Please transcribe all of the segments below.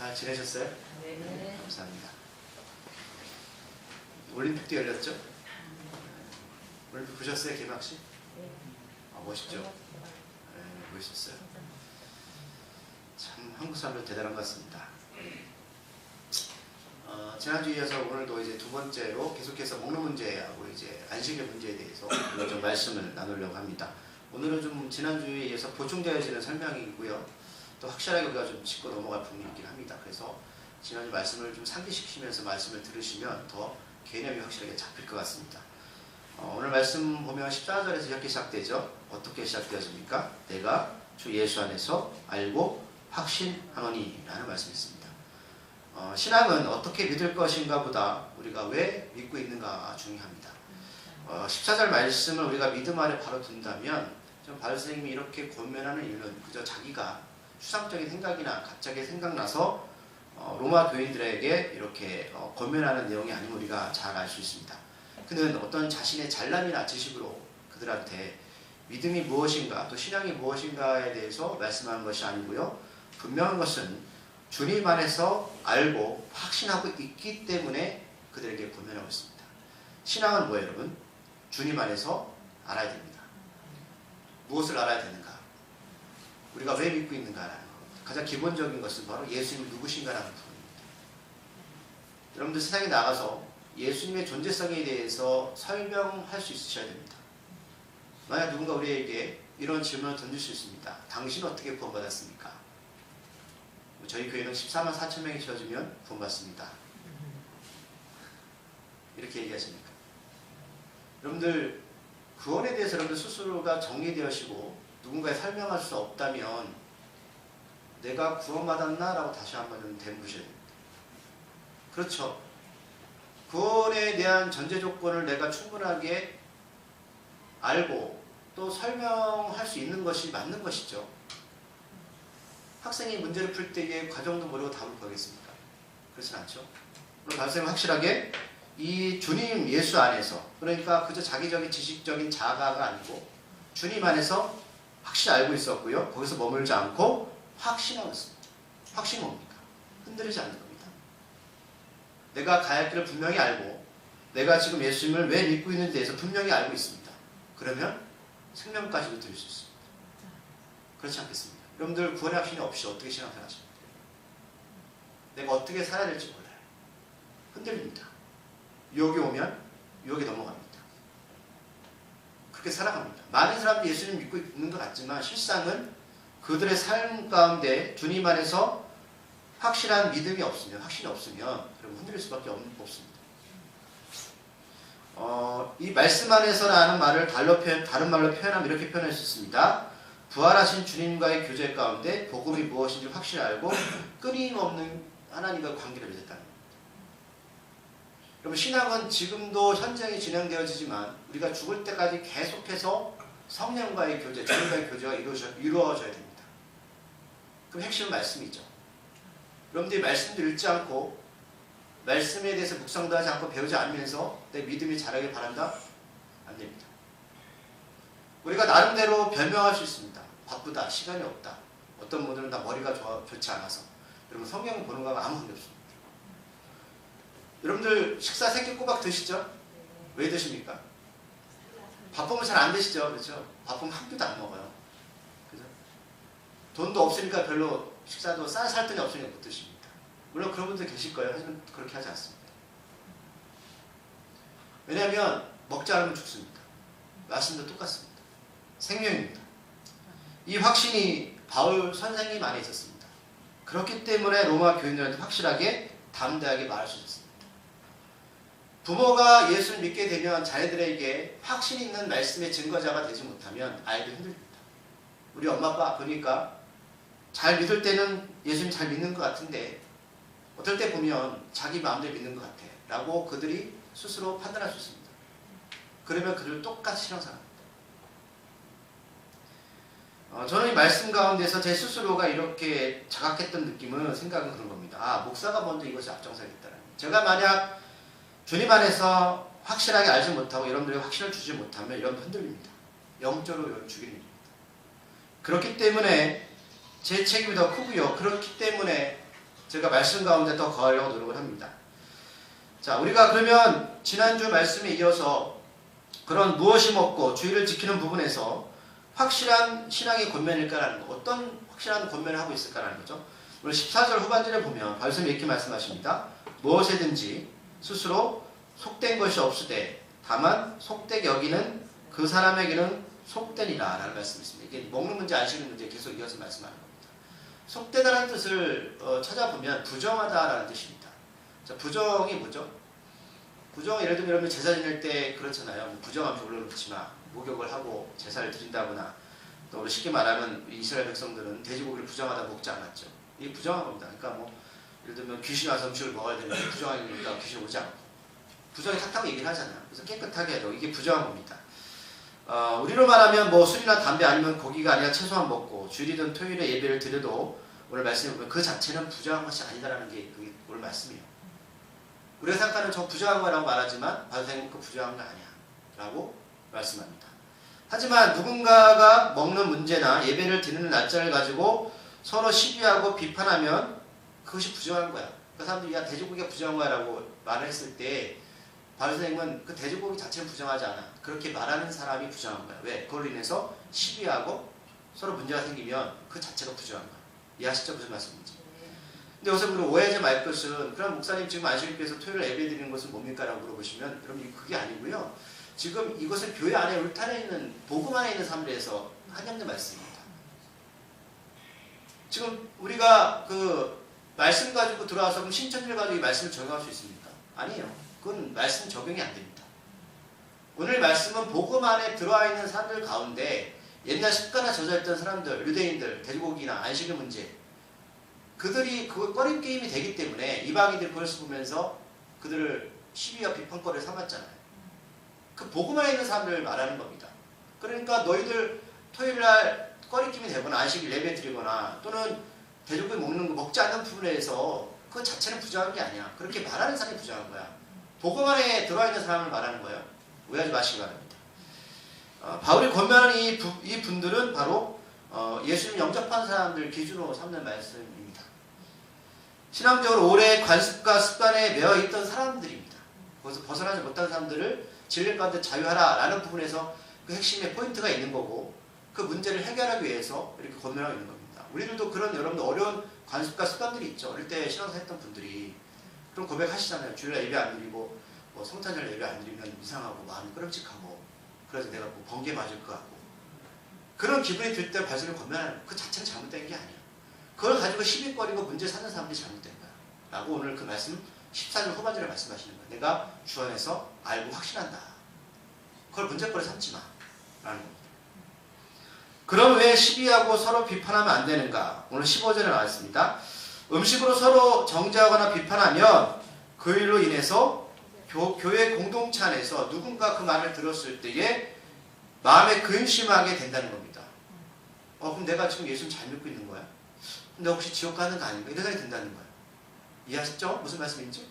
잘 지내셨어요? 네. 감사합니다. 올림픽도 열렸죠? 올림픽 보셨어요, 개막식? 아, 멋있죠? 네, 멋있었어요. 참 한국 사람들 대단한 것 같습니다. 지난주에 이어서 오늘도 이제 두 번째로 계속해서 먹는 문제하고 이제 안식일 문제에 대해서 좀 말씀을 나누려고 합니다. 오늘은 좀 지난주에 이어서 보충되어지는 설명이고요. 또 확실하게 우리가 좀 짚고 넘어갈 부분이 있긴 합니다. 그래서 지난주 말씀을 좀 상기시키면서 말씀을 들으시면 더 개념이 확실하게 잡힐 것 같습니다. 오늘 말씀 보면 14절에서 이렇게 시작되죠. 어떻게 시작되었습니까? 내가 주 예수 안에서 알고 확신하노니 라는 말씀이 있습니다. 신앙은 어떻게 믿을 것인가 보다 우리가 왜 믿고 있는가 중요합니다. 14절 말씀을 우리가 믿음 아래 바로 둔다면 좀 바울 선생님이 이렇게 권면하는 이유는 그저 자기가 추상적인 생각이나 갑자기 생각나서 로마 교인들에게 이렇게 권면하는 내용이 아님을 우리가 잘 알 수 있습니다. 그는 어떤 자신의 잘남이나 지식으로 그들한테 믿음이 무엇인가 또 신앙이 무엇인가에 대해서 말씀하는 것이 아니고요. 분명한 것은 주님 안에서 알고 확신하고 있기 때문에 그들에게 권면하고 있습니다. 신앙은 뭐예요, 여러분? 주님 안에서 알아야 됩니다. 무엇을 알아야 되는가? 우리가 왜 믿고 있는가라는 겁니다. 가장 기본적인 것은 바로 예수님이 누구신가라는 부분입니다. 여러분들 세상에 나가서 예수님의 존재성에 대해서 설명할 수 있으셔야 됩니다. 만약 누군가 우리에게 이런 질문을 던질 수 있습니다. 당신은 어떻게 구원받았습니까? 저희 교회는 14만 4천 명이 지어지면 구원받습니다. 이렇게 얘기하십니까? 여러분들 구원에 대해서 여러분들 스스로가 정리되시고 누군가에 설명할 수 없다면 내가 구원받았나? 라고 다시 한번 되물으셔야 됩니다. 그렇죠. 구원에 대한 전제 조건을 내가 충분하게 알고 또 설명할 수 있는 것이 맞는 것이죠. 학생이 문제를 풀 때에 과정도 모르고 답을 구하겠습니까? 그렇진 않죠. 그럼 선생님은 확실하게 이 주님 예수 안에서, 그러니까 그저 자기적인 지식적인 자가가 아니고 주님 안에서 확실히 알고 있었고요. 거기서 머물지 않고 확신하고 있습니다. 확신이 뭡니까? 흔들리지 않는 겁니다. 내가 가야 할 길을 분명히 알고 내가 지금 예수님을 왜 믿고 있는지에 대해서 분명히 알고 있습니다. 그러면 생명까지도 드릴 수 있습니다. 그렇지 않겠습니까? 여러분들 구원의 확신이 없이 어떻게 신앙생활 하십니까? 내가 어떻게 살아야 될지 몰라요. 흔들립니다. 유혹이 오면 유혹에 넘어갑니다. 그렇게 살아갑니다. 많은 사람들이 예수님 믿고 있는 것 같지만 실상은 그들의 삶 가운데 주님 안에서 확실한 믿음이 없으면, 확신이 없으면 여러분 흔들릴 수밖에 없습니다. 이 말씀 안에서라는 말을 다른 말로 표현하면 이렇게 표현할 수 있습니다. 부활하신 주님과의 교제 가운데 복음이 무엇인지 확실히 알고 끊임없는 하나님과 관계를 맺었다는 겁니다. 여러분 신앙은 지금도 현장이 진행되어지지만 우리가 죽을 때까지 계속해서 성령과의 교제, 주님과의 교제가 이루어져야 됩니다. 그럼 핵심은 말씀이죠. 여러분들이 말씀도 읽지 않고 말씀에 대해서 묵상도 하지 않고 배우지 않으면서 내 믿음이 자라길 바란다? 안 됩니다. 우리가 나름대로 변명할 수 있습니다. 바쁘다, 시간이 없다. 어떤 분들은 다 머리가 좋지 않아서. 여러분 성경 보는 거하고 아무 관계 없습니다. 여러분들 식사 3끼 꼬박 드시죠? 왜 드십니까? 바쁘면 잘 안 드시죠? 그렇죠? 바쁘면 한 끼도 안 먹어요. 그죠? 돈도 없으니까 별로 식사도 살 돈이 없으니까 못 드십니다. 물론 그런 분들 계실 거예요. 하지만 그렇게 하지 않습니다. 왜냐하면 먹지 않으면 죽습니다. 말씀도 똑같습니다. 생명입니다. 이 확신이 바울 선생님 안에 있었습니다. 그렇기 때문에 로마 교인들한테 확실하게 담대하게 말할 수 있었습니다. 부모가 예수를 믿게 되면 자녀들에게 확신 있는 말씀의 증거자가 되지 못하면 아이들 힘듭니다. 우리 엄마 아빠 보니까 잘 믿을 때는 예수님 잘 믿는 것 같은데 어떨 때 보면 자기 마음대로 믿는 것 같아 라고 그들이 스스로 판단할 수 있습니다. 그러면 그들 똑같이 신앙생활합니다. 저는 이 말씀 가운데서 제 스스로가 이렇게 자각했던 느낌은 생각은 그런 겁니다. 아, 목사가 먼저 이것을 앞장서야겠다는. 제가 만약 주님 안에서 확실하게 알지 못하고 여러분들에게 확신을 주지 못하면 여러분 흔들립니다. 영적으로 죽이는 일입니다. 그렇기 때문에 제 책임이 더 크고요. 그렇기 때문에 제가 말씀 가운데 더 거하려고 노력을 합니다. 자, 우리가 그러면 지난주 말씀에 이어서 그런 무엇이 먹고 주의를 지키는 부분에서 확실한 신앙의 권면일까라는 거, 어떤 확실한 권면을 하고 있을까라는 거죠. 오늘 14절 후반절에 보면 발음이 이렇게 말씀하십니다. 무엇에든지 스스로 속된 것이 없으되 다만 속되게 여기는 그 사람에게는 속되니라 라는 말씀이 있습니다. 이게 먹는 문제, 안식는 문제 계속 이어서 말씀하는 겁니다. 속되다라는 뜻을 찾아보면 부정하다라는 뜻입니다. 자, 부정이 뭐죠? 부정, 예를 들면 여러분 제사 지낼 때 그렇잖아요. 부정한 음식 올려놓지 마. 목욕을 하고 제사를 드린다거나, 또 우리 쉽게 말하면 이스라엘 백성들은 돼지고기를 부정하다 먹지 않았죠. 이게 부정한 겁니다. 그러니까 뭐 예를 들면 귀신 와서 음식을 먹어야 되는데 부정하니까 귀신 오지 않고, 부정이 탁탁 얘기를 하잖아요. 그래서 깨끗하게 해도 이게 부정한 겁니다. 우리로 말하면 뭐 술이나 담배 아니면 고기가 아니라 채소만 먹고 주일이든 토요일에 예배를 드려도 오늘 말씀해 보면 그 자체는 부정한 것이 아니다라는 게 오늘 말씀이에요. 우리가 생각하는 저 부정한 거라고 말하지만 바리새인은 그 부정한 거 아니야 라고 말씀합니다. 하지만 누군가가 먹는 문제나 예배를 드리는 날짜를 가지고 서로 시비하고 비판하면 그것이 부정한 거야. 그 사람들이 야 돼지고기가 부정한 거야 라고 말을 했을 때 바리새인은 그 돼지고기 자체는 부정하지 않아. 그렇게 말하는 사람이 부정한 거야. 왜? 그걸로 인해서 시비하고 서로 문제가 생기면 그 자체가 부정한 거야. 이해하시죠? 무슨 말씀인지. 근데 여기서 우리 오해하지 말 것은, 그럼 목사님 지금 안식일에서 토요일 예배 드리는 것은 뭡니까? 라고 물어보시면 여러분 그게 아니고요. 지금 이것은 교회 안에 울타리에 있는 복음 안에 있는 사람들에서 한영된 말씀입니다. 지금 우리가 그 말씀 가지고 들어와서 그럼 신천지를 가지고 이 말씀을 적용할 수 있습니까? 아니에요. 그건 말씀 적용이 안 됩니다. 오늘 말씀은 복음 안에 들어와 있는 사람들 가운데 옛날 습관에 젖어있던 사람들, 유대인들, 돼지고기나 안식일 문제, 그들이 그 꺼림 게임이 되기 때문에 이방인들이 그걸 보면서 그들을 시비와 비판거리를 삼았잖아요. 그 복음 안에 있는 사람들을 말하는 겁니다. 그러니까 너희들 토요일날 꺼리낌이 되거나 안식일 예배 드리거나 또는 돼지고기 먹는 거 먹지 않는 부분에 대해서 그 자체는 부정한 게 아니야. 그렇게 말하는 사람이 부정한 거야. 복음 안에 들어와 있는 사람을 말하는 거예요. 오해하지 마시기 바랍니다. 바울이 권면하는 이 분들은 바로 예수님 영접한 사람들 기준으로 삼는 말씀입니다. 신앙적으로 오래 관습과 습관에 매여 있던 사람들입니다. 거기서 벗어나지 못한 사람들을 진리 가운데 자유하라 라는 부분에서 그 핵심의 포인트가 있는 거고, 그 문제를 해결하기 위해서 이렇게 권면하고 있는 겁니다. 우리들도 그런 여러분들 어려운 관습과 습관들이 있죠. 어릴 때 신앙생활 했던 분들이 그런 고백하시잖아요. 주일날 예배 안 드리고 뭐 성탄절 예배 안 드리면 이상하고 마음이 끄덕직하고 그래서 내가 뭐 번개 맞을 것 같고, 그런 기분이 들 때 발전을 권면하는 거, 그 자체는 잘못된 게 아니야. 그걸 가지고 시비거리고 문제 삼는 사람들이 잘못된 거야 라고 오늘 그 말씀 14절 후반절에 말씀하시는 거야. 내가 주 안에서 알고 확신한다. 그걸 문제거리 삼지 마 라는 겁니다. 그럼 왜 시비하고 서로 비판하면 안 되는가? 오늘 15절에 나왔습니다. 음식으로 서로 정죄하거나 비판하면 그 일로 인해서 교회 공동체 안에서 누군가 그 말을 들었을 때에 마음에 근심하게 된다는 겁니다. 그럼 내가 지금 예수님 잘 믿고 있는 거야? 근데 혹시 지옥 가는 거 아닌가? 이런 생각이 든다는 거야. 이해하셨죠? 무슨 말씀인지?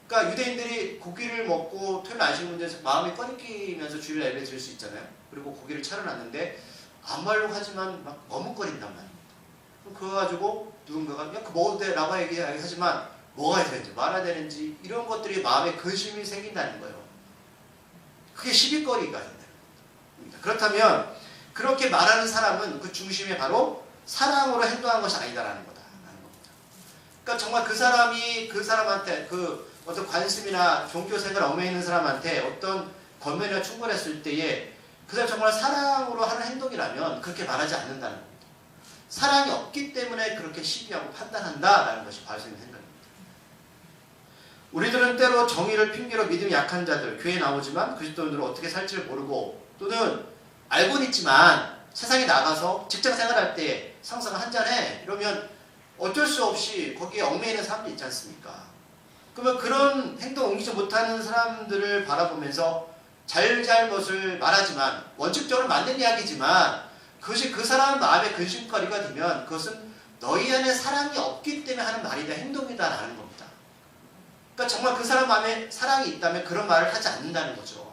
그러니까 유대인들이 고기를 먹고 토요일 안식 문제에서 마음이 꺼리끼면서 주일 예배 드릴 수 있잖아요. 그리고 고기를 차려놨는데 안 말려고 하지만 막 머뭇거린단 말입니다. 그럼 그거 가지고 누군가가 야, 그거 먹어도 돼 라고 얘기하지만 먹어야 되는지 말아야 되는지 이런 것들이 마음에 근심이 생긴다는 거예요. 그게 시비거리가 된다는 겁니다. 그렇다면 그렇게 말하는 사람은 그 중심에 바로 사랑으로 행동한 것이 아니다라는 거다라는 겁니다. 그러니까 정말 그 사람이 그 사람한테 그 어떤 관심이나 종교 생활 얽매여 있는 사람한테 어떤 권면이나 충고했을 때에 그 사람이 정말 사랑으로 하는 행동이라면 그렇게 말하지 않는다는 겁니다. 사랑이 없기 때문에 그렇게 시비하고 판단한다라는 것이 바리새인의 생각입니다. 우리들은 때로 정의를 핑계로 믿음이 약한 자들, 교회에 나오지만 그리스도인으로 어떻게 살지를 모르고 또는 알고는 있지만 세상에 나가서 직장 생활할 때 상사가 한잔해 이러면 어쩔 수 없이 거기에 얽매여 있는 사람도 있지 않습니까? 그러면 그런 행동 옮기지 못하는 사람들을 바라보면서 잘잘못을 말하지만 원칙적으로 맞는 이야기지만 그것이 그 사람 마음의 근심거리가 되면 그것은 너희 안에 사랑이 없기 때문에 하는 말이다, 행동이다라는 겁니다. 그러니까 정말 그 사람 마음에 사랑이 있다면 그런 말을 하지 않는다는 거죠.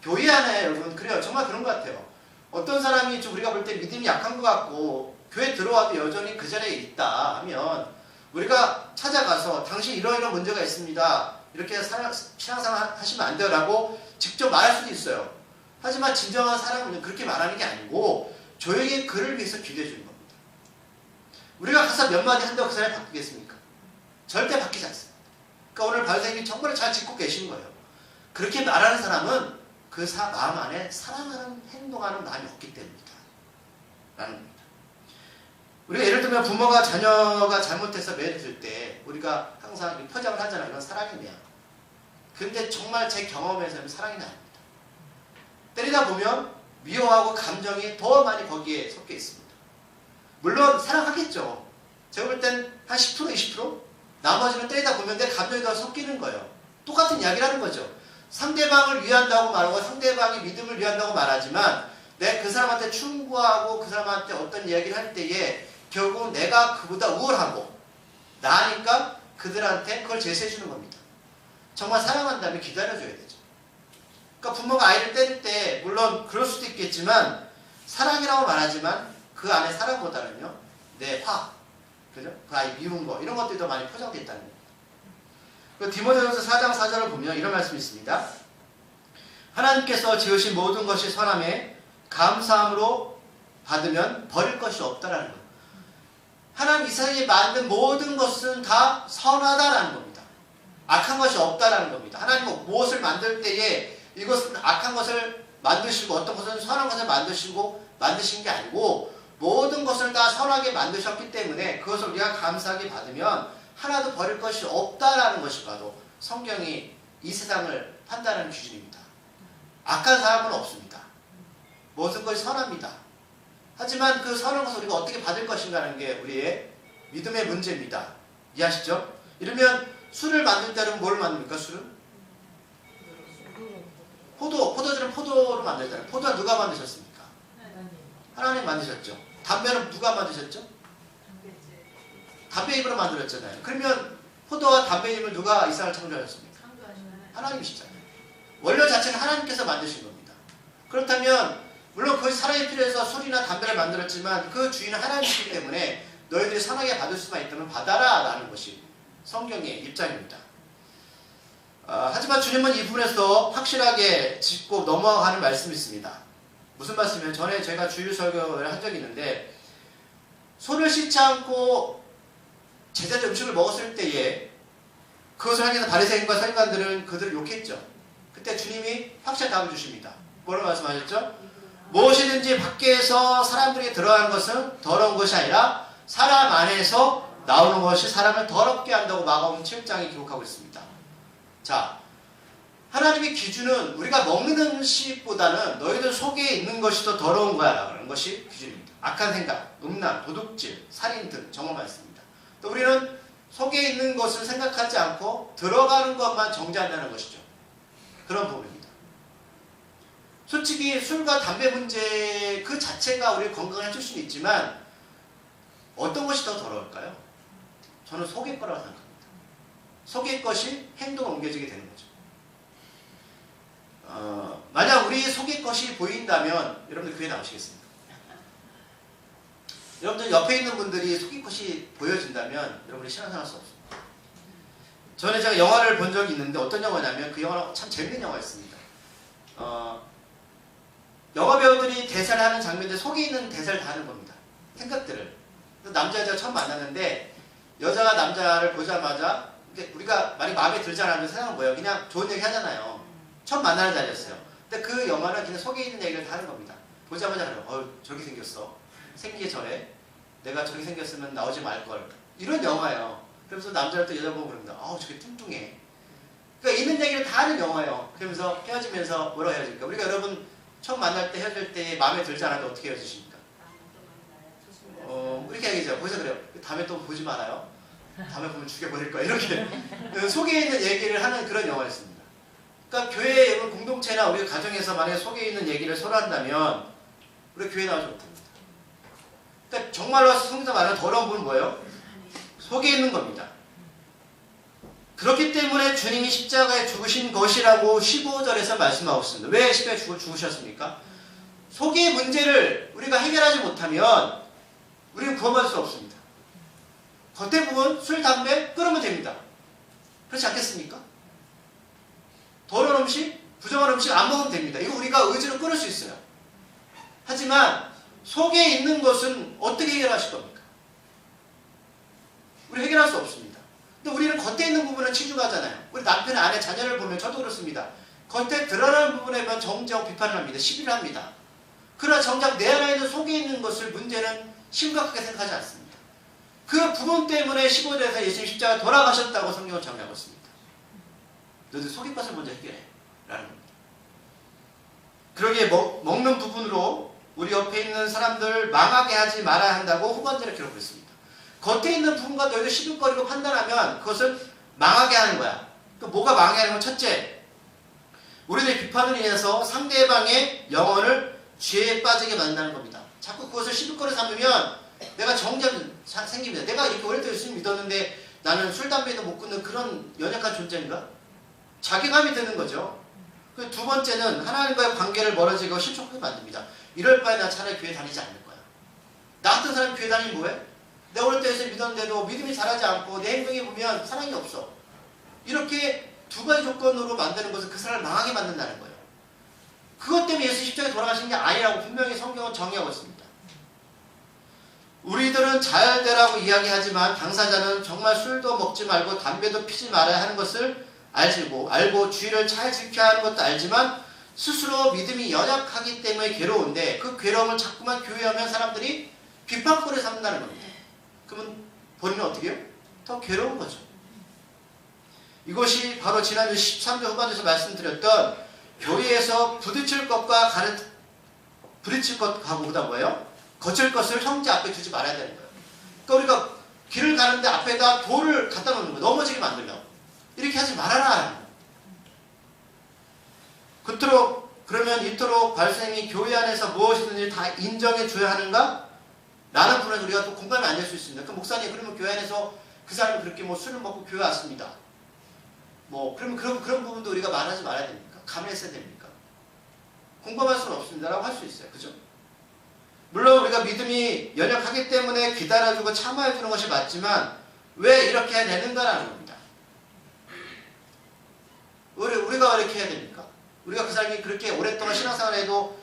교회 안에 여러분 그래요. 정말 그런 것 같아요. 어떤 사람이 좀 우리가 볼 때 믿음이 약한 것 같고 교회 들어와도 여전히 그 자리에 있다 하면 우리가 찾아가서 당신 이러이러한 문제가 있습니다. 이렇게 신앙생활 하시면 안 돼요 라고 직접 말할 수도 있어요. 하지만 진정한 사랑은 그렇게 말하는 게 아니고 조용히 그를 위해서 기도해 주는 겁니다. 우리가 가서 몇 마디 한다고 그 사람이 바뀌겠습니까? 절대 바뀌지 않습니다. 그러니까 오늘 바리새인이 정말 잘 짚고 계신 거예요. 그렇게 말하는 사람은 그 마음 안에 사랑하는 행동하는 마음이 없기 때문이다 라는 겁니다. 우리가 예를 들면 부모가 자녀가 잘못해서 매를 들 때 우리가 항상 포장을 하잖아요. 이건 사랑이네요. 근데 정말 제 경험에서는 사랑이 아닙니다. 때리다 보면 미워하고 감정이 더 많이 거기에 섞여 있습니다. 물론 사랑하겠죠. 제가 볼 땐 한 10%, 20%? 나머지는 때리다 보면 내 감정이 더 섞이는 거예요. 똑같은 이야기를 하는 거죠. 상대방을 위한다고 말하고 상대방의 믿음을 위한다고 말하지만 내 그 사람한테 충고하고 그 사람한테 어떤 이야기를 할 때에 결국 내가 그보다 우월하고 나으니까 그들한테 그걸 제시해 주는 겁니다. 정말 사랑한다면 기다려줘야 되죠. 그러니까 부모가 아이를 때릴 때 물론 그럴 수도 있겠지만 사랑이라고 말하지만 그 안에 사랑보다는요 내 화, 그죠? 그 아이 미운 거 이런 것들이 더 많이 포장되어 있다는 겁니다. 그 디모데전서 4장 4절을 보면 이런 말씀이 있습니다. 하나님께서 지으신 모든 것이 선함에 감사함으로 받으면 버릴 것이 없다라는 거예요. 하나님 이 세상에 만든 모든 것은 다 선하다라는 겁니다. 악한 것이 없다라는 겁니다. 하나님은 무엇을 만들 때에 이것은 악한 것을 만드시고 어떤 것은 선한 것을 만드신 게 아니고 모든 것을 다 선하게 만드셨기 때문에 그것을 우리가 감사하게 받으면 하나도 버릴 것이 없다라는 것이 바로 성경이 이 세상을 판단하는 기준입니다. 악한 사람은 없습니다. 모든 것이 선합니다. 하지만 그 선한 것을 우리가 어떻게 받을 것인가 하는 게 우리의 믿음의 문제입니다. 이해하시죠? 이러면 술을 만들 때는 뭘 만듭니까? 술은? 포도주는 포도로 만들잖아요. 포도는 누가 만드셨습니까? 하나님 만드셨죠. 담배는 누가 만드셨죠? 담배잎으로 만들었잖아요. 그러면 포도와 담배잎을 누가 이 세상을 창조하셨습니까? 하나님이시잖아요. 원료 자체는 하나님께서 만드신 겁니다. 그렇다면 물론 그것이 사람이 필요해서 술이나 담배를 만들었지만 그 주인은 하나님이기 때문에 너희들이 선하게 받을 수만 있다면 받아라 라는 것이 성경의 입장입니다. 하지만 주님은 이 부분에서 확실하게 짚고 넘어가는 말씀이 있습니다. 무슨 말씀이냐면 전에 제가 주일 설교를 한 적이 있는데 손을 씻지 않고 제자들 음식을 먹었을 때에 그것을 하기 위해서 바리새인과 서기관들은 그들을 욕했죠. 그때 주님이 확실한 답을 주십니다. 뭐라고 말씀하셨죠? 무엇이든지 밖에서 사람들이 들어가는 것은 더러운 것이 아니라 사람 안에서 나오는 것이 사람을 더럽게 한다고 마가복음 7장에 기록하고 있습니다. 자, 하나님의 기준은 우리가 먹는 음식보다는 너희들 속에 있는 것이 더 더러운 거야 라는 것이 기준입니다. 악한 생각, 음란, 도둑질, 살인 등 정말 많습니다. 또 우리는 속에 있는 것을 생각하지 않고 들어가는 것만 정죄한다는 것이죠. 그런 부분입니다. 솔직히 술과 담배 문제 그 자체가 우리 건강을 해줄 수는 있지만 어떤 것이 더 더러울까요? 저는 속의 거라고 생각합니다. 속의 것이 행동을 옮겨지게 되는 거죠. 만약 우리 속의 것이 보인다면 여러분들 교회 나오시겠습니까? 여러분들 옆에 있는 분들이 속의 것이 보여진다면 여러분이 신앙생활 할 수 없습니다. 전에 제가 영화를 본 적이 있는데 어떤 영화냐면 그 영화가 참 재밌는 영화였습니다. 영화 배우들이 대사를 하는 장면인데 속에 있는 대사를 다 하는 겁니다. 생각들을. 남자 여자가 처음 만났는데 여자가 남자를 보자마자 우리가 많이 마음에 들지 않으면 세상은 뭐예요? 그냥 좋은 얘기 하잖아요. 처음 만나는 자리였어요. 근데 그 영화는 그냥 속에 있는 얘기를 다 하는 겁니다. 보자마자 그래요. 저렇게 생겼어. 생기기 전에 내가 저렇게 생겼으면 나오지 말걸. 이런 영화예요. 그러면서 남자를 또 여자 보고 그럽니다. 저게 뚱뚱해. 그러니까 있는 얘기를 다 하는 영화예요. 그러면서 헤어지면서 뭐라고 헤어질까? 우리가 여러분 처음 만날 때 헤어질 때 마음에 들지 않아도 어떻게 헤어지십니까? 이렇게 얘기죠. 거기서 그래요. 다음에 또 보지 말아요. 다음에 보면 죽여버릴 거야. 이렇게 속에 있는 얘기를 하는 그런 영화였습니다. 그러니까 교회 공동체나 우리 가정에서 만약에 속에 있는 얘기를 서로 한다면 우리 교회 나오지 못합니다. 그러니까 정말로 성경에서 말하는 더러운 분은 뭐예요? 속에 있는 겁니다. 그렇기 때문에 주님이 십자가에 죽으신 것이라고 15절에서 말씀하고 있습니다. 왜 십자가에 죽으셨습니까? 속의 문제를 우리가 해결하지 못하면 우리는 구원받을 수 없습니다. 겉에 부분 술, 담배 끊으면 됩니다. 그렇지 않겠습니까? 더러운 음식, 부정한 음식 안 먹으면 됩니다. 이거 우리가 의지로 끊을 수 있어요. 하지만 속에 있는 것은 어떻게 해결하실 겁니까? 우리 해결할 수 없습니다. 근데 우리는 겉에 있는 부분은 치중하잖아요. 우리 남편, 아내, 자녀를 보면 저도 그렇습니다. 겉에 드러나는 부분에만 정죄하고 비판을 합니다. 시비를 합니다. 그러나 정작 내 안에 있는 속에 있는 것을 문제는 심각하게 생각하지 않습니다. 그 부분 때문에 15절에서 예수님 십자가 돌아가셨다고 성경은 정리하고 있습니다. 너희들 속의 것을 먼저 해결해 라는 겁니다. 그러기에 먹는 부분으로 우리 옆에 있는 사람들 망하게 하지 말아야 한다고 후반절에 기록을 했습니다. 겉에 있는 부분과 너희들 시비거리로 판단하면 그것은 망하게 하는 거야. 그 뭐가 망하게 하는 건 첫째, 우리들의 비판을 인해서 상대방의 영혼을 죄에 빠지게 만든다는 겁니다. 자꾸 그것을 시비거리 삼으면 내가 정죄가 생깁니다. 내가 이렇게 오랫동안 예수님 믿었는데 나는 술, 담배도 못 끊는 그런 연약한 존재인가? 자괴감이 드는 거죠. 그 두 번째는 하나님과의 관계를 멀어지고 실족하게 만듭니다. 이럴 바에 나 차라리 교회 다니지 않을 거야. 나 같은 사람이 교회 다니면 뭐해? 내가 오랫동안 예수님 믿었는데도 믿음이 자라지 않고 내 행동에 보면 사랑이 없어. 이렇게 두 가지 조건으로 만드는 것은 그 사람을 망하게 만든다는 거예요. 그것 때문에 예수 십자가에 돌아가신 게 아니라고 분명히 성경은 정의하고 있습니다. 우리들은 잘 되라고 이야기하지만 당사자는 정말 술도 먹지 말고 담배도 피지 말아야 하는 것을 알고 주의를 잘 지켜야 하는 것도 알지만 스스로 믿음이 연약하기 때문에 괴로운데 그 괴로움을 자꾸만 교회하면 사람들이 비판거리 삼는다는 겁니다. 그러면 본인은 어떻게 해요? 더 괴로운 거죠. 이것이 바로 지난주 13절 후반에서 말씀드렸던 교회에서 부딪힐 것과 부딪힐 것하고보다 뭐예요? 거칠 것을 형제 앞에 두지 말아야 되는 거예요. 그러니까 우리가 길을 가는데 앞에다 돌을 갖다 놓는 거예요. 넘어지게 만들려고. 이렇게 하지 말아라. 그러면 이토록 발생이 교회 안에서 무엇이든지 다 인정해 줘야 하는가? 라는 부분에 우리가 또 공감이 안 될 수 있습니다. 그 목사님, 그러면 교회 안에서 그 사람이 그렇게 술을 먹고 교회 왔습니다. 그러면 그런 부분도 우리가 말하지 말아야 됩니까? 가만있어야 됩니까? 공감할 수는 없습니다라고 할 수 있어요. 그죠? 물론 우리가 믿음이 연약하기 때문에 기다려주고 참아주는 것이 맞지만 왜 이렇게 해야 되는가라는 겁니다. 우리가 왜 이렇게 해야 됩니까? 우리가 그 사람이 그렇게 오랫동안 신앙생활을 해도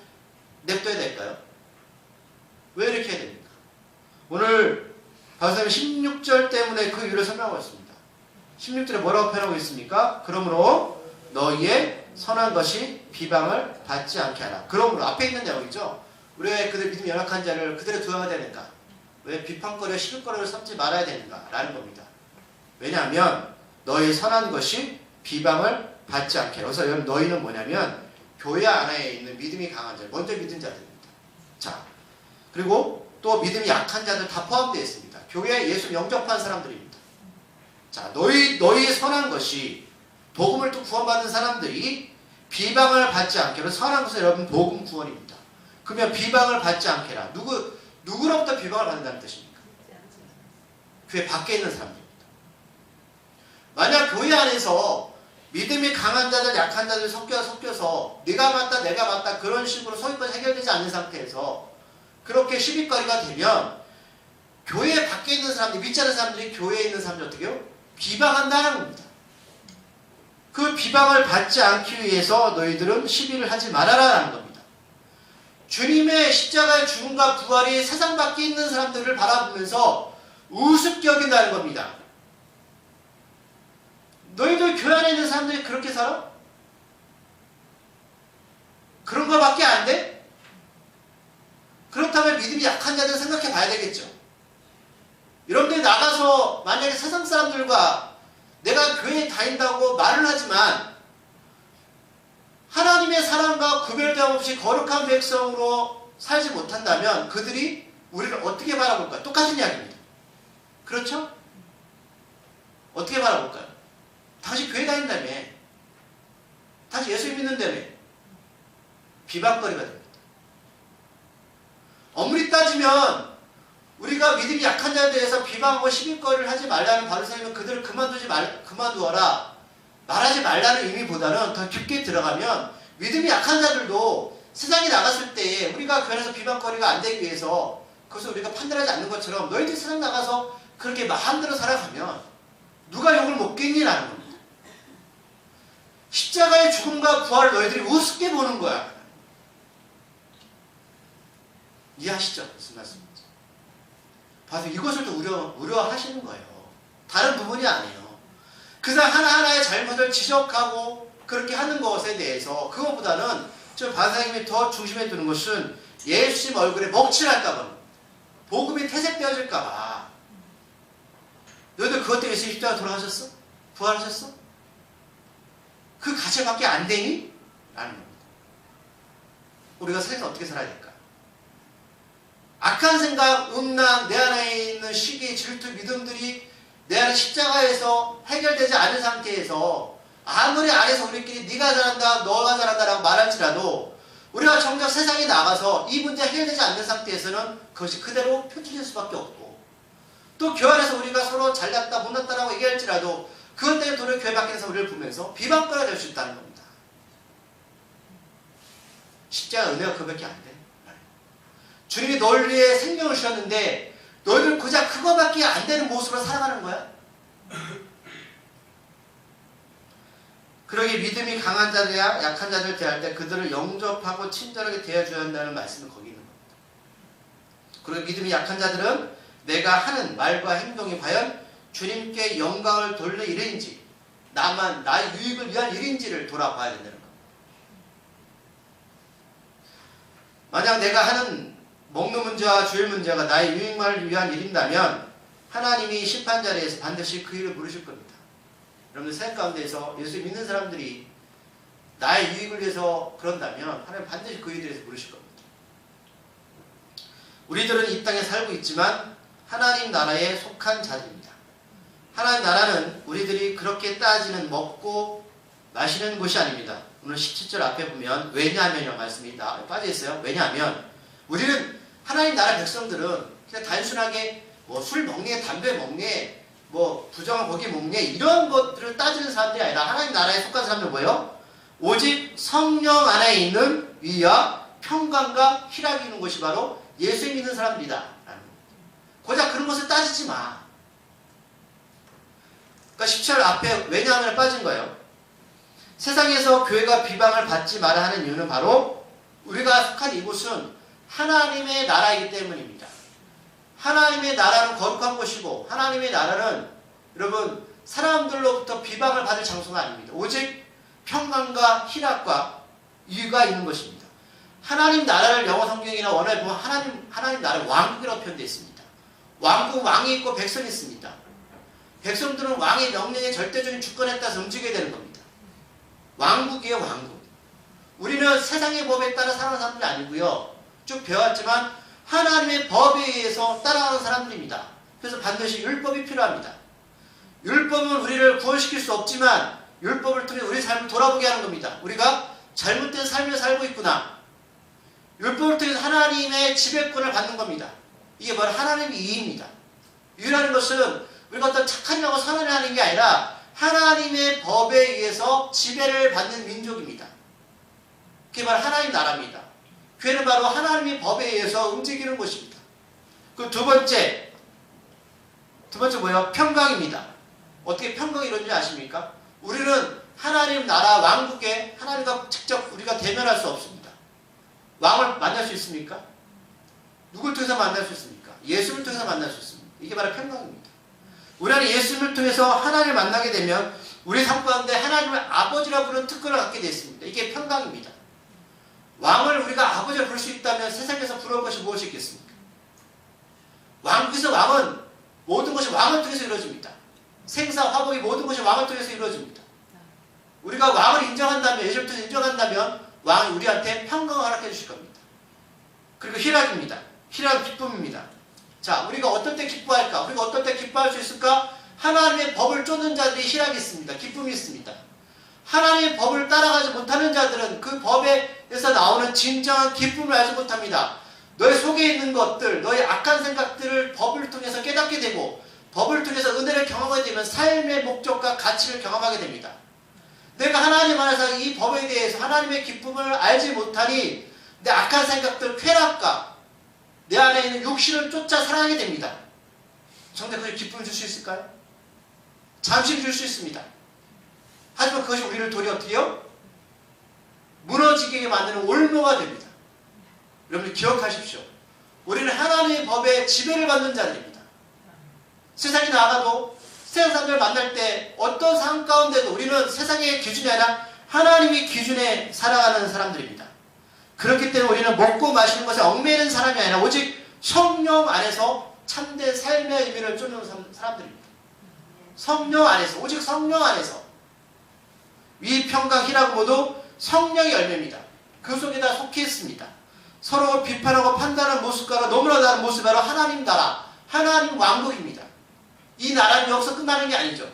냅둬야 될까요? 왜 이렇게 해야 됩니까? 오늘 바울사님이 16절 때문에 그 이유를 설명하고 있습니다. 16절에 뭐라고 표현하고 있습니까? 그러므로 너희의 선한 것이 비방을 받지 않게 하라. 그러므로 앞에 있는 내용이죠. 우리가 왜 그들 믿음이 연약한 자를 그대로 두어야 되는가? 왜 비판거리와 시비거리를 삼지 말아야 되는가? 라는 겁니다. 왜냐하면 너희 선한 것이 비방을 받지 않게. 그래서 너희는 뭐냐면 교회 안에 있는 믿음이 강한 자들, 먼저 믿은 자들입니다. 자, 그리고 또 믿음이 약한 자들 다 포함되어 있습니다. 교회에 예수 영접한 사람들입니다. 자, 너희의 선한 것이 복음을 또 구원받은 사람들이 비방을 받지 않게. 선한 것은 여러분 복음 구원입니다. 그러면 비방을 받지 않게라. 누구로부터 비방을 받는다는 뜻입니까? 교회 밖에 있는 사람들입니다. 만약 교회 안에서 믿음이 강한 자들, 약한 자들 섞여서 네가 맞다, 내가 맞다 그런 식으로 소위까지 해결되지 않는 상태에서 그렇게 시비거리가 되면 교회 밖에 있는 사람들, 믿지 않는 사람들이 교회에 있는 사람들 어떻게 해요? 비방한다는 겁니다. 그 비방을 받지 않기 위해서 너희들은 시비를 하지 말아라라는 겁니다. 주님의 십자가의 죽음과 부활이 세상 밖에 있는 사람들을 바라보면서 우습게 여긴다는 겁니다. 너희들 교회 안에 있는 사람들이 그렇게 살아? 그런 거밖에 안 돼? 그렇다면 믿음이 약한 자들 생각해 봐야 되겠죠. 여러분들이 나가서 만약에 세상 사람들과 내가 교회에 다닌다고 말을 하지만 하나님의 사랑과 구별됨 없이 거룩한 백성으로 살지 못한다면 그들이 우리를 어떻게 바라볼까요? 똑같은 이야기입니다. 그렇죠? 어떻게 바라볼까요? 당신 교회 다닌다며, 당신 예수 믿는다며 비방거리가 됩니다. 엄밀히 따지면 우리가 믿음이 약한 자에 대해서 비방하고 시비거리를 하지 말라는 바리새인은 그들을 그만두어라 말하지 말라는 의미보다는 더 깊게 들어가면 믿음이 약한 자들도 세상에 나갔을 때에 우리가 교회에서 비방거리가 안 되기 위해서 그것을 우리가 판단하지 않는 것처럼 너희들이 세상 나가서 그렇게 마음대로 살아가면 누가 욕을 먹겠니라는 겁니다. 십자가의 죽음과 부활을 너희들이 우습게 보는 거야. 이해하시죠? 무슨 말씀인지. 봐서 이것을 또 우려하시는 거예요. 다른 부분이 아니에요. 그 사람 하나하나의 잘못을 지적하고 그렇게 하는 것에 대해서 그것보다는 저 바사님이 더 중심에 두는 것은 예수님 얼굴에 먹칠할까봐, 복음이 퇴색되어질까봐. 너희들 그것 때문에 예수님 십자가 돌아가셨어? 부활하셨어? 그 가치밖에 안 되니? 라는 겁니다. 우리가 세상에서 어떻게 살아야 될까? 악한 생각, 음란, 내 안에 있는 시기, 질투, 믿음들이 내 안에 십자가에서 해결되지 않은 상태에서 아무리 안에서 우리끼리 네가 잘한다, 너가 잘한다 라고 말할지라도 우리가 정작 세상에 나가서 이 문제가 해결되지 않는 상태에서는 그것이 그대로 표출될 수밖에 없고, 또 교회 안에서 우리가 서로 잘났다 못났다라고 얘기할지라도 그것 때문에 도리어 교회 밖에서 우리를 보면서 비방거리가 될 수 있다는 겁니다. 십자가 은혜가 그밖에 안 돼. 주님이 너를 위해 생명을 주셨는데 너희들 고작 그거밖에 안 되는 모습으로 살아가는 거야? 그러기 믿음이 강한 자들이야 약한 자들 대할 때 그들을 영접하고 친절하게 대해줘야 한다는 말씀은 거기 있는 겁니다. 그리고 믿음이 약한 자들은 내가 하는 말과 행동이 과연 주님께 영광을 돌릴 일인지 나만 나의 유익을 위한 일인지를 돌아봐야 된다는 겁니다. 만약 내가 하는 먹는 문제와 주일 문제가 나의 유익만을 위한 일인다면 하나님이 심판 자리에서 반드시 그 일을 부르실 겁니다. 여러분들 생각 가운데에서 예수 믿는 사람들이 나의 유익을 위해서 그런다면 하나님 반드시 그 일에 대해서 부르실 겁니다. 우리들은 이 땅에 살고 있지만 하나님 나라에 속한 자들입니다. 하나님 나라는 우리들이 그렇게 따지는 먹고 마시는 곳이 아닙니다. 오늘 17절 앞에 보면 왜냐하면이라는 말씀이 빠져있어요. 왜냐하면 우리는 하나님 나라 백성들은 그냥 단순하게 뭐 술 먹네, 담배 먹네, 뭐 부정한 고기 먹네 이런 것들을 따지는 사람들이 아니라 하나님 나라에 속한 사람들은 뭐예요? 오직 성령 안에 있는 위와 평강과 희락이 있는 것이 바로 예수 믿는 사람들이다. 고작 그런 것을 따지지 마. 그러니까 17절 앞에 왜냐하면 빠진 거예요. 세상에서 교회가 비방을 받지 말아야 하는 이유는 바로 우리가 속한 이곳은 하나님의 나라이기 때문입니다. 하나님의 나라는 거룩한 곳이고 하나님의 나라는 여러분 사람들로부터 비방을 받을 장소가 아닙니다. 오직 평강과 희락과 유의가 있는 것입니다. 하나님 나라를 영어 성경이나 원어에 보면 하나님 나라 왕국이라고 표현되어 있습니다. 왕국 왕이 있고 백성이 있습니다. 백성들은 왕의 명령에 절대적인 주권에 따라서 움직여야 되는 겁니다. 왕국이에요, 왕국. 우리는 세상의 법에 따라 살아가는 사람들이 아니고요. 쭉 배웠지만 하나님의 법에 의해서 따라가는 사람들입니다. 그래서 반드시 율법이 필요합니다. 율법은 우리를 구원시킬 수 없지만 율법을 통해 우리 삶을 돌아보게 하는 겁니다. 우리가 잘못된 삶을 살고 있구나. 율법을 통해서 하나님의 지배권을 받는 겁니다. 이게 바로 하나님의 이의입니다. 이유라는 것은 우리가 어떤 착한 영어 선언을 하는 게 아니라 하나님의 법에 의해서 지배를 받는 민족입니다. 그게 바로 하나님 나라입니다. 교회는 바로 하나님의 법에 의해서 움직이는 곳입니다. 그 두 번째 뭐예요? 평강입니다. 어떻게 평강이 이루어지는지 아십니까? 우리는 하나님 나라 왕국에 하나님과 직접 우리가 대면할 수 없습니다. 왕을 만날 수 있습니까? 누굴 통해서 만날 수 있습니까? 예수를 통해서 만날 수 있습니다. 이게 바로 평강입니다. 우리는 예수님을 통해서 하나님을 만나게 되면 우리 삶 가운데 하나님을 아버지라 부르는 특권을 갖게 되어 있습니다. 이게 평강입니다. 왕을 우리가 아버지라 부를 수 있다면 세상에서 부러운 것이 무엇이 있겠습니까? 왕국에서 왕은 모든 것이 왕을 통해서 이루어집니다. 생사, 화복이 모든 것이 왕을 통해서 이루어집니다. 우리가 왕을 인정한다면, 예수를 통해서 인정한다면 왕이 우리한테 평강을 허락해 주실 겁니다. 그리고 희락입니다. 희락은 기쁨입니다. 자, 우리가 어떨 때 기뻐할까? 우리가 어떨 때 기뻐할 수 있을까? 하나님의 법을 쫓는 자들이 희락이 있습니다. 기쁨이 있습니다. 하나님의 법을 따라가지 못하는 자들은 그 법에서 나오는 진정한 기쁨을 알지 못합니다. 너의 속에 있는 것들, 너의 악한 생각들을 법을 통해서 깨닫게 되고 법을 통해서 은혜를 경험하게 되면 삶의 목적과 가치를 경험하게 됩니다. 내가 하나님 안에서 이 법에 대해서 하나님의 기쁨을 알지 못하니 내 악한 생각들, 쾌락과 내 안에 있는 육신을 쫓아 살아가게 됩니다. 성대 그것이 기쁨을 줄 수 있을까요? 잠시 줄 수 있습니다. 하지만 그것이 우리를 도리어 어떻게 해요? 무너지게 만드는 올무가 됩니다. 여러분들 기억하십시오. 우리는 하나님의 법에 지배를 받는 자들입니다. 세상에 나가도 세상 사람들을 만날 때 어떤 상황 가운데도 우리는 세상의 기준이 아니라 하나님의 기준에 살아가는 사람들입니다. 그렇기 때문에 우리는 먹고 마시는 것에 얽매이는 사람이 아니라 오직 성령 안에서 참된 삶의 의미를 쫓는 사람들입니다. 성령 안에서, 오직 성령 안에서. 위, 평강, 희락 모두 성령의 열매입니다. 그 속에다 속해 있습니다. 서로 비판하고 판단하는 모습과는 너무나 다른 모습이 바로 하나님 나라, 하나님 왕국입니다. 이 나라는 여기서 끝나는 게 아니죠.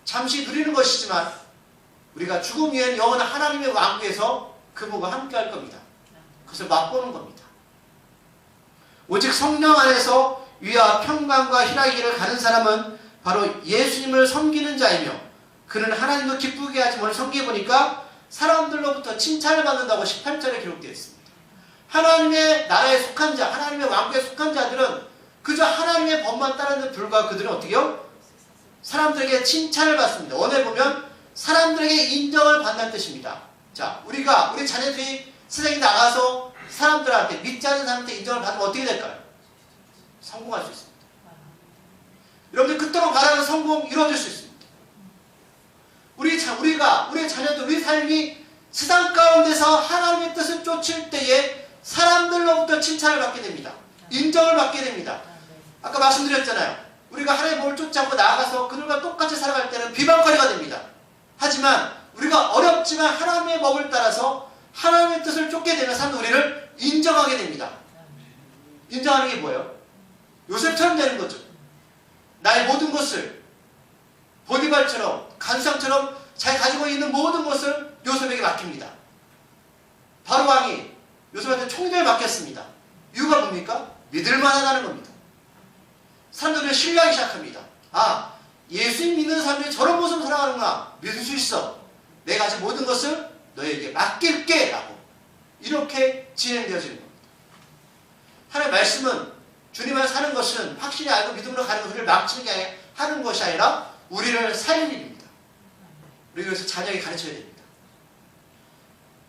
잠시 누리는 것이지만 우리가 죽음 위에는 영원한 하나님의 왕국에서 그분과 함께 할 겁니다. 그것을 맛보는 겁니다. 오직 성령 안에서 위와 평강과 희락의 길을 가는 사람은 바로 예수님을 섬기는 자이며 그는 하나님도 기쁘게 하지 오늘 성경에 보니까 사람들로부터 칭찬을 받는다고 18절에 기록되어 있습니다. 하나님의 나라에 속한 자, 하나님의 왕국에 속한 자들은 그저 하나님의 법만 따르는 불과 그들은 어떻게 해요? 사람들에게 칭찬을 받습니다. 원에 보면 사람들에게 인정을 받는 뜻입니다. 자, 우리 자녀들이 세상에 나가서 사람들한테 믿지 않는 사람한테 인정을 받으면 어떻게 될까요? 성공할 수 있습니다. 여러분들 그토록 바라는 성공 이루어질 수 있습니다. 우리 자녀들, 우리 삶이 세상 가운데서 하나님의 뜻을 쫓을 때에 사람들로부터 칭찬을 받게 됩니다. 인정을 받게 됩니다. 아까 말씀드렸잖아요. 우리가 하나님의 법을 쫓아오고 나아가서 그들과 똑같이 살아갈 때는 비방거리가 됩니다. 하지만 우리가 어렵지만 하나님의 법을 따라서 하나님의 뜻을 쫓게 되면 사람들 우리를 인정하게 됩니다. 인정하는 게 뭐예요? 요셉처럼 되는 거죠. 나의 모든 것을 보디발처럼 간수장처럼 자기 가지고 있는 모든 것을 요셉에게 맡깁니다. 바로 왕이 요셉한테 총리를 맡겼습니다. 이유가 뭡니까? 믿을만하다는 겁니다. 사람들은 신뢰하기 시작합니다. 아, 예수님 믿는 사람들이 저런 모습으로 살아가는구나. 믿을 수 있어. 내가 가진 모든 것을 너에게 맡길게 라고 이렇게 진행되어지는 겁니다. 하나님의 말씀은 주님 안에 사는 것은 확실히 알고 믿음으로 가는 것을 막치는 게 아니라 하는 것이 아니라 우리를 살리는 일입니다. 우리가 그래서 자녀에게 가르쳐야 됩니다.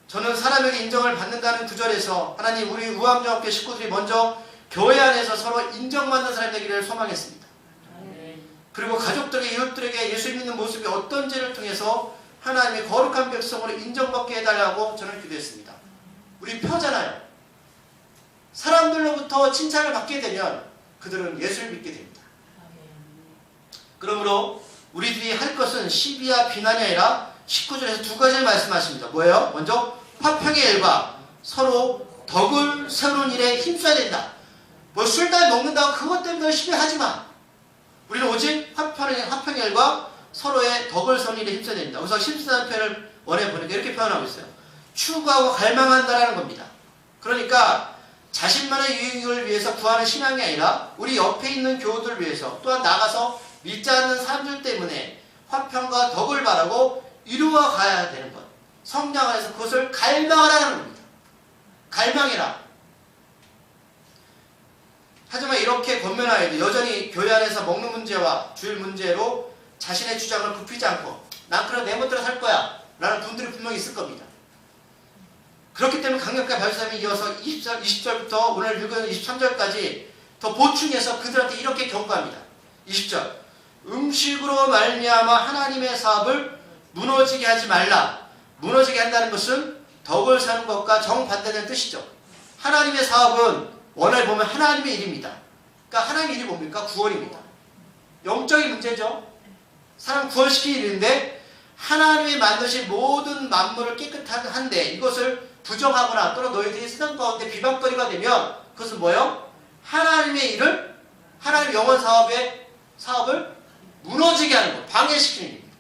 저는 사람에게 인정을 받는다는 구절에서 하나님 우리 우암여학교 식구들이 먼저 교회 안에서 서로 인정받는 사람이 되기를 소망했습니다. 그리고 가족들에게 이웃들에게 예수 믿는 모습이 어떤지를 통해서 하나님의 거룩한 백성으로 인정받게 해달라고 저는 기도했습니다. 우리 표잖아요. 사람들로부터 칭찬을 받게 되면 그들은 예수를 믿게 됩니다. 그러므로 우리들이 할 것은 시비와 비난이 아니라 19절에서 두 가지를 말씀하십니다. 뭐예요? 먼저 화평의 일과 서로 덕을 세우는 일에 힘써야 된다. 뭐 술단 먹는다고 그것 때문에 시비하지 마. 우리는 오직 화평의 일과 서로의 덕을 세우는 일에 힘써야 됩니다. 그래서 14절 표현을 원해 보니까 이렇게 표현하고 있어요. 추구하고 갈망한다라는 겁니다. 그러니까 자신만의 유익을 위해서 구하는 신앙이 아니라 우리 옆에 있는 교우들을 위해서 또한 나가서 믿지 않는 사람들 때문에 화평과 덕을 바라고 이루어 가야 되는 것. 성령 안에서 그것을 갈망하라는 겁니다. 갈망해라. 하지만 이렇게 권면하여도 여전히 교회 안에서 먹는 문제와 주일 문제로 자신의 주장을 굽히지 않고 난 그럼 내 멋대로 살 거야 라는 분들이 분명히 있을 겁니다. 그렇기 때문에 강력하게 발사함이 이어서 20절부터 오늘 읽은 23절까지 더 보충해서 그들한테 이렇게 경고합니다. 20절 음식으로 말미암아 하나님의 사업을 무너지게 하지 말라. 무너지게 한다는 것은 덕을 사는 것과 정반대되는 뜻이죠. 하나님의 사업은 원어에 보면 하나님의 일입니다. 그러니까 하나님의 일이 뭡니까? 구원입니다. 영적인 문제죠. 사람 구원시키는 일인데 하나님이 만드신 모든 만물을 깨끗한데 이것을 부정하거나 또는 너희들이 세상 가운데 비방거리가 되면 그것은 뭐예요? 하나님의 일을 하나님 영원 사업을 무너지게 하는 것, 방해시키는 일입니다.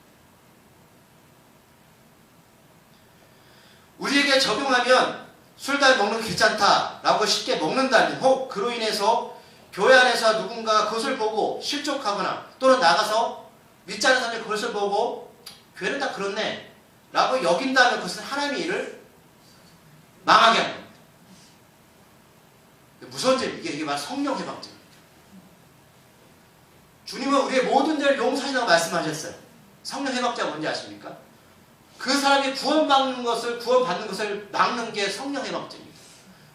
우리에게 적용하면 술 잘 먹는 게 괜찮다라고 쉽게 먹는다면 혹 그로 인해서 교회 안에서 누군가 그것을 보고 실족하거나 또는 나가서 믿지 않는 사람들이 그것을 보고 교회는 다 그렇네 라고 여긴다면 그것은 하나님의 일을 망하게 하는 겁니다. 무서운 죄입니다. 이게 바로 성령 해방죄입니다. 주님은 우리의 모든 죄를 용서하신다고 말씀하셨어요. 성령 해방자가 뭔지 아십니까? 그 사람이 구원받는 것을 막는 게 성령 해방자입니다.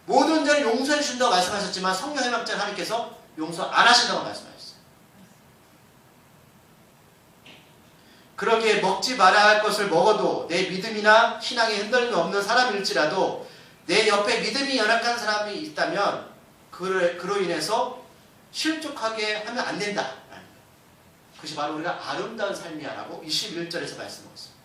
모든 죄를 용서해 주신다고 말씀하셨지만 성령 해방자는 하나님께서 용서 안 하신다고 말씀하셨어요. 그러기에 먹지 말아야 할 것을 먹어도 내 믿음이나 신앙에 흔들림이 없는 사람일지라도 내 옆에 믿음이 연약한 사람이 있다면 그로 인해서 실족하게 하면 안 된다. 그것이 바로 우리가 아름다운 삶이야 라고 21절에서 말씀하고 있습니다.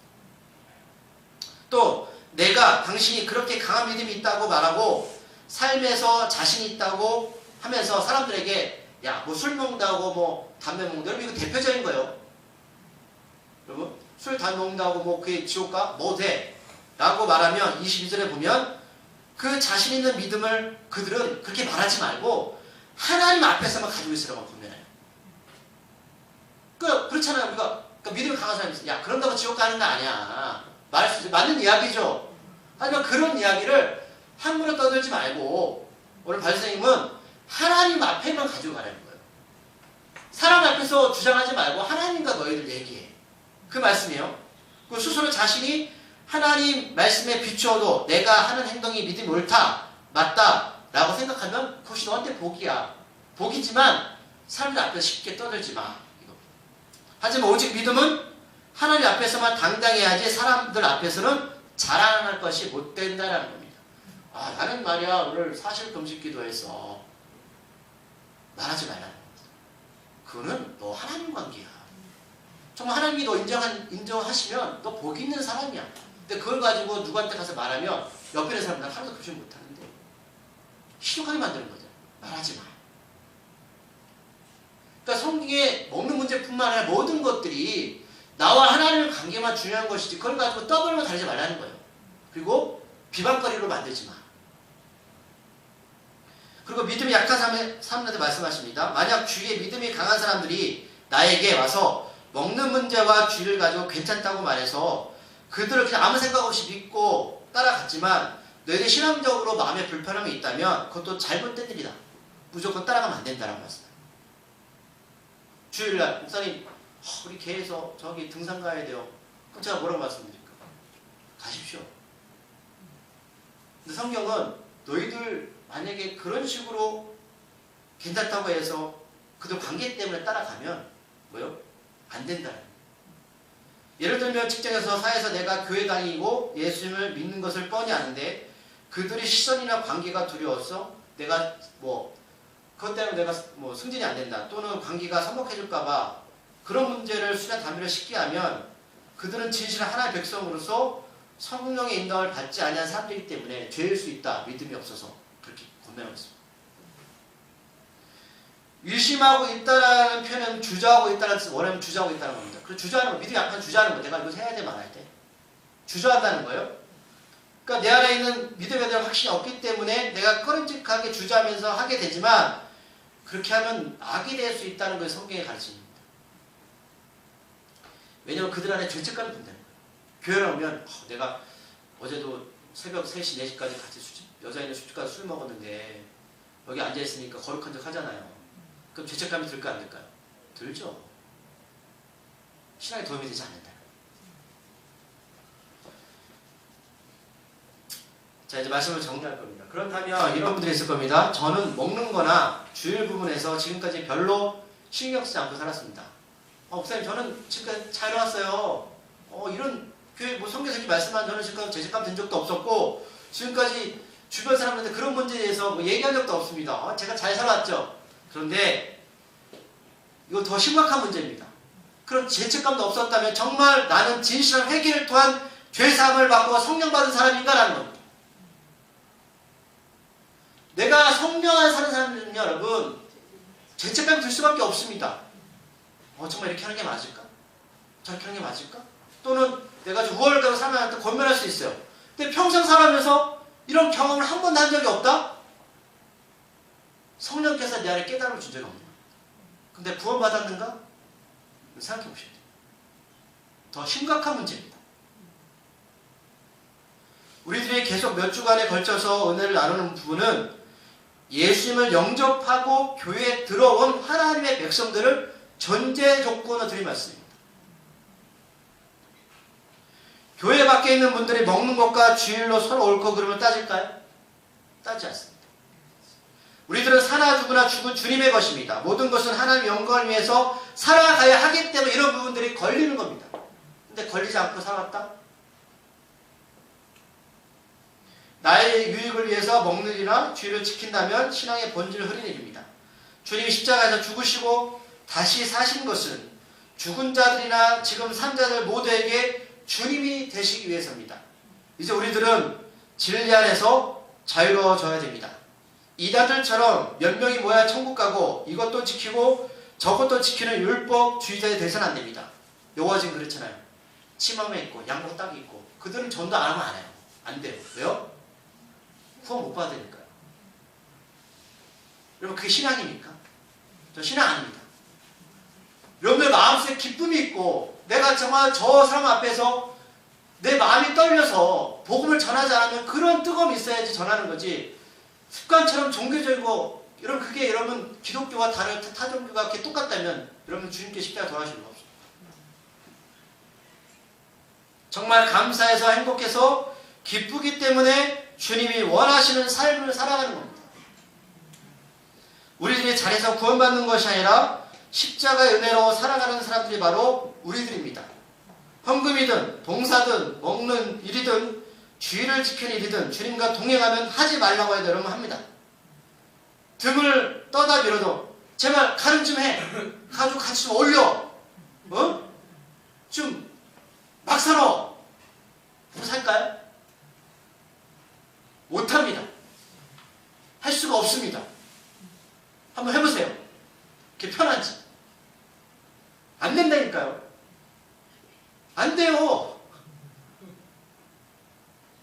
또 내가 당신이 그렇게 강한 믿음이 있다고 말하고 삶에서 자신이 있다고 하면서 사람들에게 야, 뭐 술 먹는다고 뭐 담배 먹는다. 여러분 이거 대표적인 거예요. 여러분 술 담배 먹는다고 뭐 그게 지옥가? 뭐 돼? 라고 말하면 22절에 보면 그 자신 있는 믿음을 그들은 그렇게 말하지 말고 하나님 앞에서만 가지고 있으라고 분명해요. 그렇잖아요. 우리가 그러니까 믿음이 강한 사람이 있어요. 야, 그런다고 지옥 가는 거 아니야. 말할 수 있어요. 맞는 이야기죠. 하지만 그런 이야기를 함부로 떠들지 말고 오늘 발생님은 하나님 앞에만 가지고 가라는 거예요. 사람 앞에서 주장하지 말고 하나님과 너희들 얘기해. 그 말씀이에요. 그 스스로 자신이 하나님 말씀에 비추어도 내가 하는 행동이 믿음이 옳다, 맞다 라고 생각하면 그것이 너한테 복이야. 복이지만 사람들 앞에서 쉽게 떠들지 마. 하지만 오직 믿음은 하나님 앞에서만 당당해야지 사람들 앞에서는 자랑할 것이 못 된다는 겁니다. 아, 나는 말이야 오늘 사실 금식 기도해서 말하지 말라는 겁니다. 그거는 너 하나님 관계야. 정말 하나님이 너 인정하시면 너 복 있는 사람이야. 근데 그걸 가지고 누구한테 가서 말하면 옆에 있는 사람들 하나도 금식 못하는데 실족하게 만드는 거죠. 말하지 마. 그러니까 성경에 먹는 문제뿐만 아니라 모든 것들이 나와 하나님의 관계만 중요한 것이지 그걸 가지고 떠들고 다니지 말라는 거예요. 그리고 비방거리로 만들지 마. 그리고 믿음이 약한 사람한테 말씀하십니다. 만약 주위에 믿음이 강한 사람들이 나에게 와서 먹는 문제와 주의를 가지고 괜찮다고 말해서 그들을 그냥 아무 생각 없이 믿고 따라갔지만 너희들이 신앙적으로 마음에 불편함이 있다면 그것도 잘못된 일이다. 무조건 따라가면 안 된다라고 말씀합니다. 주일날 목사님 우리 교회에서 저기 등산 가야 돼요. 그럼 제가 뭐라고 말씀드릴까? 가십시오. 근데 성경은 너희들 만약에 그런 식으로 괜찮다고 해서 그들 관계 때문에 따라가면 뭐요? 안 된다. 예를 들면 직장에서 사회에서 내가 교회 다니고 예수님을 믿는 것을 뻔히 아는데 그들의 시선이나 관계가 두려워서 내가 뭐 그것 때문에 내가 뭐 승진이 안 된다 또는 관계가 서먹해질까봐 그런 문제를 수냐 담배를 쉽게 하면 그들은 진실한 하나의 백성으로서 성령의 인도를 받지 아니한 사람들이기 때문에 죄일 수 있다. 믿음이 없어서 그렇게 권면하고 있습니다. 의심하고 있다라는 표현은 주저하고 있다는 원하면 주저하고 있다는 겁니다. 그 주저하는 거, 믿음이 약간 주저하는 거, 내가 이거 해야 돼 말할 때 주저한다는 거예요. 그러니까 내 안에 있는 믿음에 대한 확신이 없기 때문에 내가 꺼림직하게 주저하면서 하게 되지만 그렇게 하면 악이 될 수 있다는 것이 성경의 가르침입니다. 왜냐하면 그들 안에 죄책감이 든다는 거예요. 교회를 오면 내가 어제도 새벽 3시, 4시까지 같이 여자애는 술집가서 술 먹었는데 여기 앉아있으니까 거룩한 척 하잖아요. 그럼 죄책감이 들까 안 들까요? 들죠. 신앙에 도움이 되지 않는다. 자, 이제 말씀을 정리할 겁니다. 그렇다면 이런 분들이 있을 겁니다. 저는 먹는 거나 주일 부분에서 지금까지 별로 신경 쓰지 않고 살았습니다. 목사님 저는 지금까지 잘 해왔어요. 이런 교회 뭐 성경에서 이렇게 말씀한 저는 지금까지 죄책감 든 적도 없었고 지금까지 주변 사람들한테 그런 문제에 대해서 뭐 얘기한 적도 없습니다. 제가 잘 살았죠. 그런데 이거 더 심각한 문제입니다. 그런 죄책감도 없었다면 정말 나는 진실한 회개를 통한 죄사함을 받고 성령 받은 사람인가라는 겁니다. 내가 성령 안에 사는 사람들은요, 여러분 죄책감이 들 수밖에 없습니다. 정말 이렇게 하는 게 맞을까? 저렇게 하는 게 맞을까? 또는 내가 좀 우월감을 사람한테 권면할 수 있어요. 근데 평생 살아가면서 이런 경험을 한 번도 한 적이 없다? 성령께서 내 안에 깨달음을 준 적이 없는 거예요. 근데 구원받았는가? 생각해 보셔야 돼요. 더 심각한 문제입니다. 우리들이 계속 몇 주간에 걸쳐서 은혜를 나누는 부분은 예수님을 영접하고 교회에 들어온 하나님의 백성들을 전제 조건을 드린 말씀입니다. 교회 밖에 있는 분들이 먹는 것과 주일로 서로 옳고 그름을 따질까요? 따지지 않습니다. 우리들은 사나 죽으나 죽은 주님의 것입니다. 모든 것은 하나님의 영광을 위해서 살아가야 하기 때문에 이런 부분들이 걸리는 겁니다. 근데 걸리지 않고 살았다? 나의 유익을 위해서 먹는 일이나 주의를 지킨다면 신앙의 본질을 흐린 일입니다. 주님이 십자가에서 죽으시고 다시 사신 것은 죽은 자들이나 지금 산 자들 모두에게 주님이 되시기 위해서입니다. 이제 우리들은 진리 안에서 자유로워져야 됩니다. 이단들처럼 몇 명이 모여 천국 가고 이것도 지키고 저것도 지키는 율법주의자에 돼서는 안 됩니다. 요가 지금 그렇잖아요. 치마만 입고 양복 딱 입고 그들은 전도 안 하면 안 해요. 안 돼요. 왜요? 후원 못 받으니까요. 여러분 그게 신앙입니까? 저 신앙 아닙니다. 여러분들 마음속에 기쁨이 있고 내가 정말 저 사람 앞에서 내 마음이 떨려서 복음을 전하지 않으면 그런 뜨거움이 있어야지 전하는 거지 습관처럼 종교적이고 여러분 그게 여러분 기독교와 다른 타종교가 그렇게 똑같다면 여러분 주님께 십자가 돌아가실 수 없습니다. 정말 감사해서 행복해서 기쁘기 때문에 주님이 원하시는 삶을 살아가는 겁니다. 우리들이 잘해서 구원받는 것이 아니라 십자가의 은혜로 살아가는 사람들이 바로 우리들입니다. 헌금이든 봉사든 먹는 일이든 주의를 지키는 일이든 주님과 동행하면 하지 말라고 해도 여러분 합니다. 등을 떠다 밀어도 제발 가름 좀 해. 가지고 같이 좀 올려. 좀 막 살아. 살까요? 못합니다. 할 수가 없습니다. 한번 해보세요. 그게 편한지. 안 된다니까요. 안 돼요.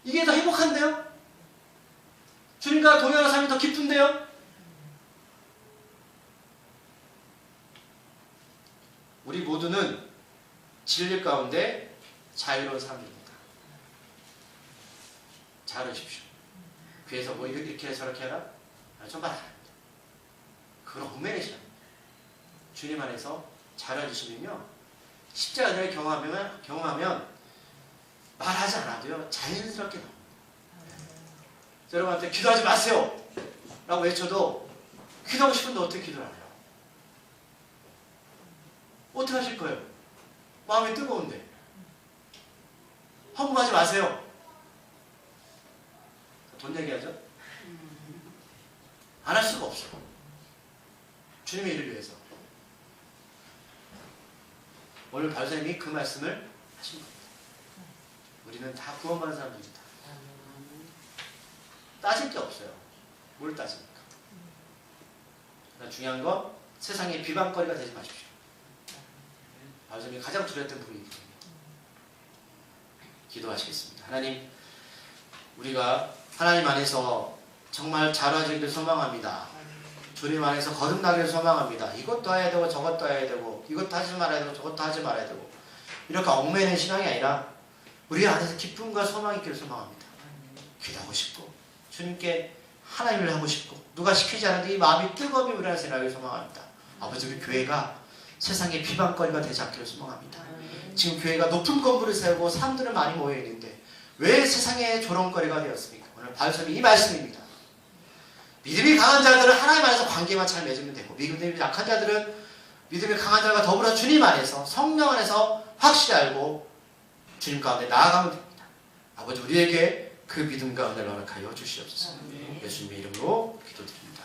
이게 더 행복한데요? 주님과 동행하는 삶이 더 기쁜데요? 우리 모두는 진리 가운데 자유로운 사람입니다. 자유로우십시오. 그래서 뭐 이렇게 해서 저렇게 해라? 좀 말안 합니다. 그건 얽매이는 시간입니다. 주님 안에서 자유해지시면요. 십자가를 경험하면 말하지 않아도요. 자연스럽게 나옵니다. 여러분한테 기도하지 마세요. 라고 외쳐도 기도하고 싶은데 어떻게 기도를 하냐. 어떻게 하실 거예요? 마음이 뜨거운데. 헌금하지 마세요. 돈 얘기하죠? 안 할 수가 없어요. 주님의 일을 위해서. 오늘 발사님이 그 말씀을 하신 겁니다. 우리는 다 구원받은 사람들입니다. 따질 게 없어요. 뭘 따집니까? 중요한 건 세상의 비방거리가 되지 마십시오. 발사님이 가장 두려웠던 부분이기 때문에. 기도하시겠습니다. 하나님, 우리가 하나님 안에서 정말 자라지기를 소망합니다. 주님 안에서 거듭나기를 소망합니다. 이것도 해야 되고 저것도 해야 되고 이것도 하지 말아야 되고 저것도 하지 말아야 되고 이렇게 얽매이는 신앙이 아니라 우리 안에서 기쁨과 소망이 있기를 소망합니다. 기도하고 싶고 주님께 하나님을 하고 싶고 누가 시키지 않는데 이 마음이 뜨거움이 우리 안에서 일하기를 소망합니다. 아버지 우리 교회가 세상의 비방거리가 되지 않기를 소망합니다. 지금 교회가 높은 건물을 세우고 사람들은 많이 모여있는데 왜 세상의 조롱거리가 되었습니까? 오늘 발설이 이 말씀입니다. 믿음이 강한 자들은 하나님 안에서 관계만 잘 맺으면 되고 믿음이 약한 자들은 믿음이 강한 자들과 더불어 주님 안에서 성령 안에서 확실히 알고 주님 가운데 나아가면 됩니다. 아버지 우리에게 그 믿음과 은혜를 허락하여 주시옵소서. 예수님의 이름으로 기도드립니다.